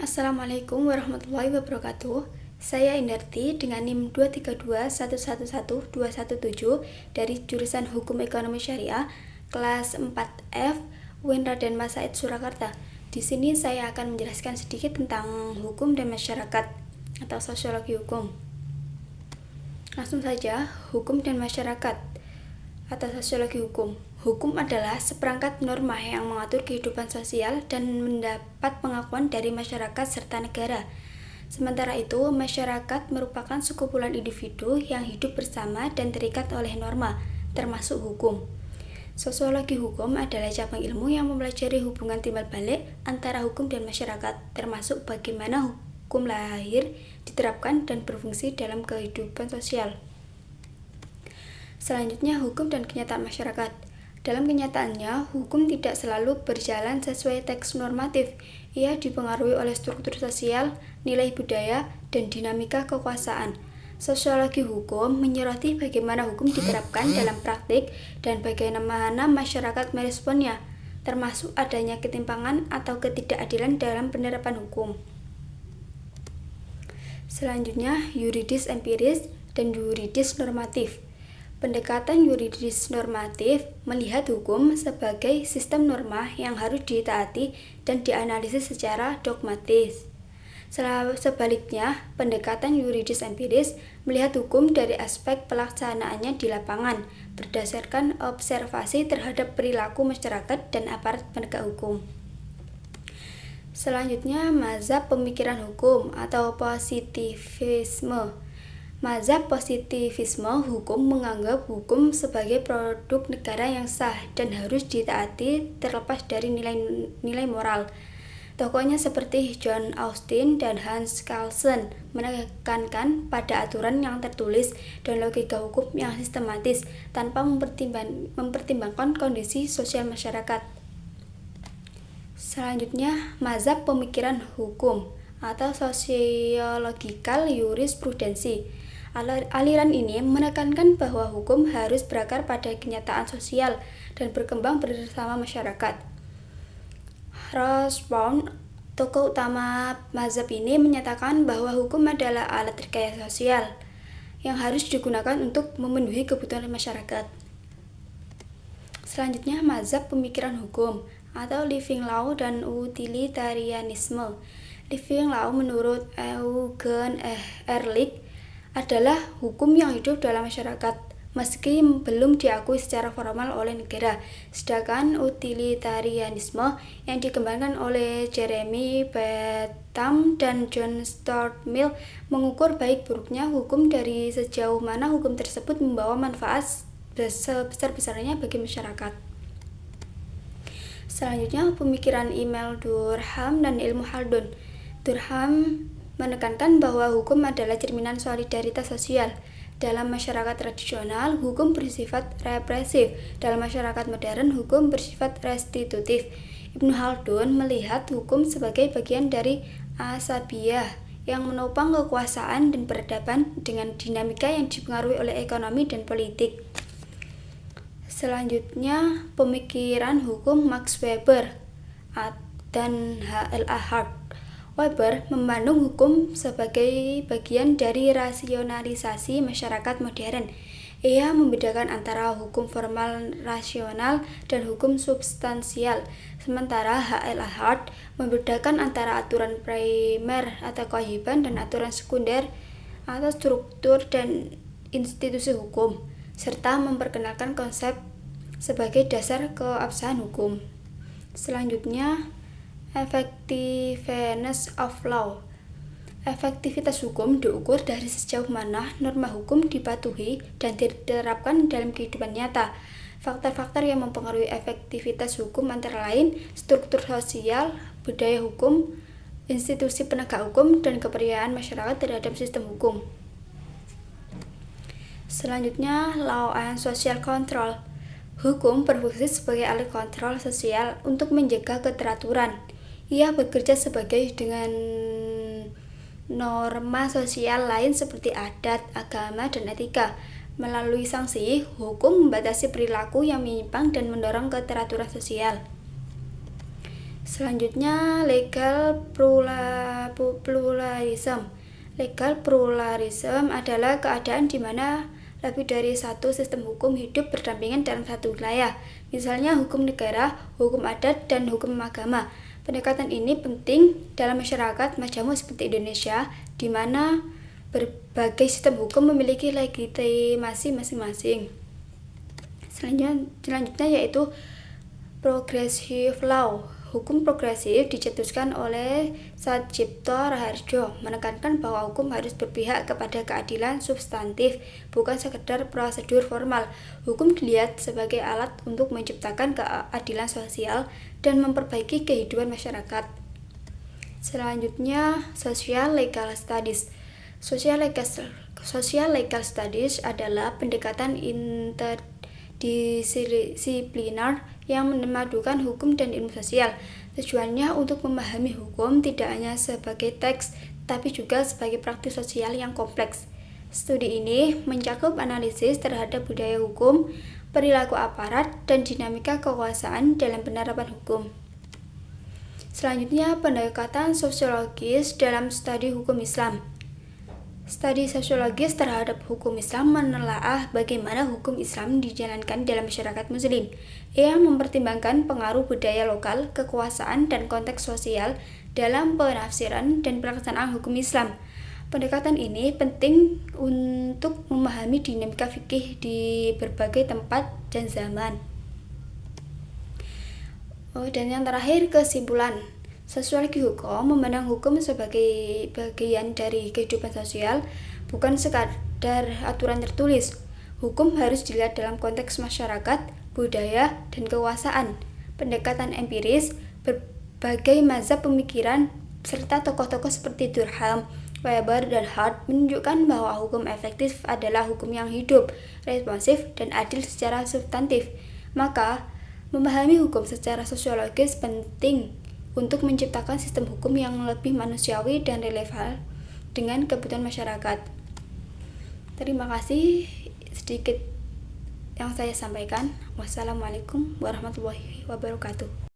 Assalamualaikum warahmatullahi wabarakatuh. Saya Indarti dengan NIM 232111217 dari jurusan Hukum Ekonomi Syariah kelas 4F UIN Raden Mas Said Surakarta. Di sini saya akan menjelaskan sedikit tentang hukum dan masyarakat atau sosiologi hukum. Langsung saja, hukum dan masyarakat atau sosiologi hukum. Hukum adalah seperangkat norma yang mengatur kehidupan sosial dan mendapat pengakuan dari masyarakat serta negara. Sementara itu, masyarakat merupakan sekumpulan individu yang hidup bersama dan terikat oleh norma, termasuk hukum. Sosiologi hukum adalah cabang ilmu yang mempelajari hubungan timbal balik antara hukum dan masyarakat, termasuk bagaimana hukum lahir, diterapkan, dan berfungsi dalam kehidupan sosial. Selanjutnya, hukum dan kenyataan masyarakat. Dalam kenyataannya, hukum tidak selalu berjalan sesuai teks normatif. Ia dipengaruhi oleh struktur sosial, nilai budaya, dan dinamika kekuasaan. Sosiologi hukum menyoroti bagaimana hukum diterapkan dalam praktik dan bagaimana masyarakat meresponnya, termasuk adanya ketimpangan atau ketidakadilan dalam penerapan hukum. Selanjutnya, yuridis empiris dan yuridis normatif. Pendekatan yuridis normatif melihat hukum sebagai sistem norma yang harus ditaati dan dianalisis secara dogmatis. Sebaliknya, pendekatan yuridis empiris melihat hukum dari aspek pelaksanaannya di lapangan, berdasarkan observasi terhadap perilaku masyarakat dan aparat penegak hukum. Selanjutnya, mazhab pemikiran hukum atau positivisme. Mazhab positivisme hukum menganggap hukum sebagai produk negara yang sah dan harus ditaati terlepas dari nilai moral. Tokohnya seperti John Austin dan Hans Kelsen menekankan pada aturan yang tertulis dan logika hukum yang sistematis tanpa mempertimbangkan kondisi sosial masyarakat. Selanjutnya, mazhab pemikiran hukum atau sociological jurisprudensi. Aliran ini menekankan bahwa hukum harus berakar pada kenyataan sosial dan berkembang bersama masyarakat. Rosbaum, tokoh utama mazhab ini, menyatakan bahwa hukum adalah alat rekayasa sosial yang harus digunakan untuk memenuhi kebutuhan masyarakat. Selanjutnya, mazhab pemikiran hukum atau living law dan utilitarianisme. Living law menurut Eugen Ehrlich adalah hukum yang hidup dalam masyarakat meski belum diakui secara formal oleh negara. Sedangkan utilitarianisme yang dikembangkan oleh Jeremy Bentham dan John Stuart Mill mengukur baik buruknya hukum dari sejauh mana hukum tersebut membawa manfaat sebesar-besarnya bagi masyarakat. Selanjutnya, pemikiran Emil Durkheim dan ilmu Haldun. Durkheim menekankan bahwa hukum adalah cerminan solidaritas sosial. Dalam masyarakat tradisional, hukum bersifat represif. Dalam masyarakat modern, hukum bersifat restitutif. Ibnu Khaldun melihat hukum sebagai bagian dari asabiyah yang menopang kekuasaan dan peradaban dengan dinamika yang dipengaruhi oleh ekonomi dan politik. Selanjutnya, pemikiran hukum Max Weber dan H.L.A. Hart. Weber memandang hukum sebagai bagian dari rasionalisasi masyarakat modern. Ia membedakan antara hukum formal rasional dan hukum substansial, sementara H.L.A. Hart membedakan antara aturan primer atau kewajiban dan aturan sekunder atau struktur dan institusi hukum, serta memperkenalkan konsep sebagai dasar keabsahan hukum. Selanjutnya, effectiveness of law. Efektivitas hukum diukur dari sejauh mana norma hukum dipatuhi dan diterapkan dalam kehidupan nyata. Faktor-faktor yang mempengaruhi efektivitas hukum antara lain struktur sosial, budaya hukum, institusi penegak hukum, dan kepercayaan masyarakat terhadap sistem hukum. Selanjutnya, law and social control. Hukum berfungsi sebagai alat kontrol sosial untuk menjaga keteraturan. Ia bekerja sebagai dengan norma sosial lain seperti adat, agama, dan etika. Melalui sanksi, hukum membatasi perilaku yang menyimpang dan mendorong keteraturan sosial. Selanjutnya, legal pluralism. Legal pluralism adalah keadaan di mana lebih dari satu sistem hukum hidup berdampingan dalam satu wilayah. Misalnya hukum negara, hukum adat, dan hukum agama. Pendekatan ini penting dalam masyarakat majemuk seperti Indonesia, di mana berbagai sistem hukum memiliki legitimasi masing-masing. Selanjutnya yaitu progressive law. Hukum progresif dicetuskan oleh Satjipto Raharjo, menekankan bahwa hukum harus berpihak kepada keadilan substantif, bukan sekedar prosedur formal. Hukum dilihat sebagai alat untuk menciptakan keadilan sosial dan memperbaiki kehidupan masyarakat. Selanjutnya, Social Legal Studies. Social Legal Studies adalah pendekatan interdisipliner yang memadukan hukum dan ilmu sosial. Tujuannya untuk memahami hukum tidak hanya sebagai teks, tapi juga sebagai praktik sosial yang kompleks. Studi ini mencakup analisis terhadap budaya hukum, perilaku aparat, dan dinamika kekuasaan dalam penerapan hukum. Selanjutnya, pendekatan sosiologis dalam studi hukum Islam. Studi sosiologis terhadap hukum Islam menelaah bagaimana hukum Islam dijalankan dalam masyarakat Muslim. Ia mempertimbangkan pengaruh budaya lokal, kekuasaan, dan konteks sosial dalam penafsiran dan pelaksanaan hukum Islam. Pendekatan ini penting untuk memahami dinamika fikih di berbagai tempat dan zaman. Dan yang terakhir, kesimpulan. Sosiologi hukum memandang hukum sebagai bagian dari kehidupan sosial, bukan sekadar aturan tertulis. Hukum harus dilihat dalam konteks masyarakat, budaya, dan kekuasaan. Pendekatan empiris, berbagai mazhab pemikiran, serta tokoh-tokoh seperti Durkheim, Weber, dan Hart menunjukkan bahwa hukum efektif adalah hukum yang hidup, responsif, dan adil secara substantif. Maka, memahami hukum secara sosiologis penting untuk menciptakan sistem hukum yang lebih manusiawi dan relevan dengan kebutuhan masyarakat. Terima kasih sedikit yang saya sampaikan. Wassalamualaikum warahmatullahi wabarakatuh.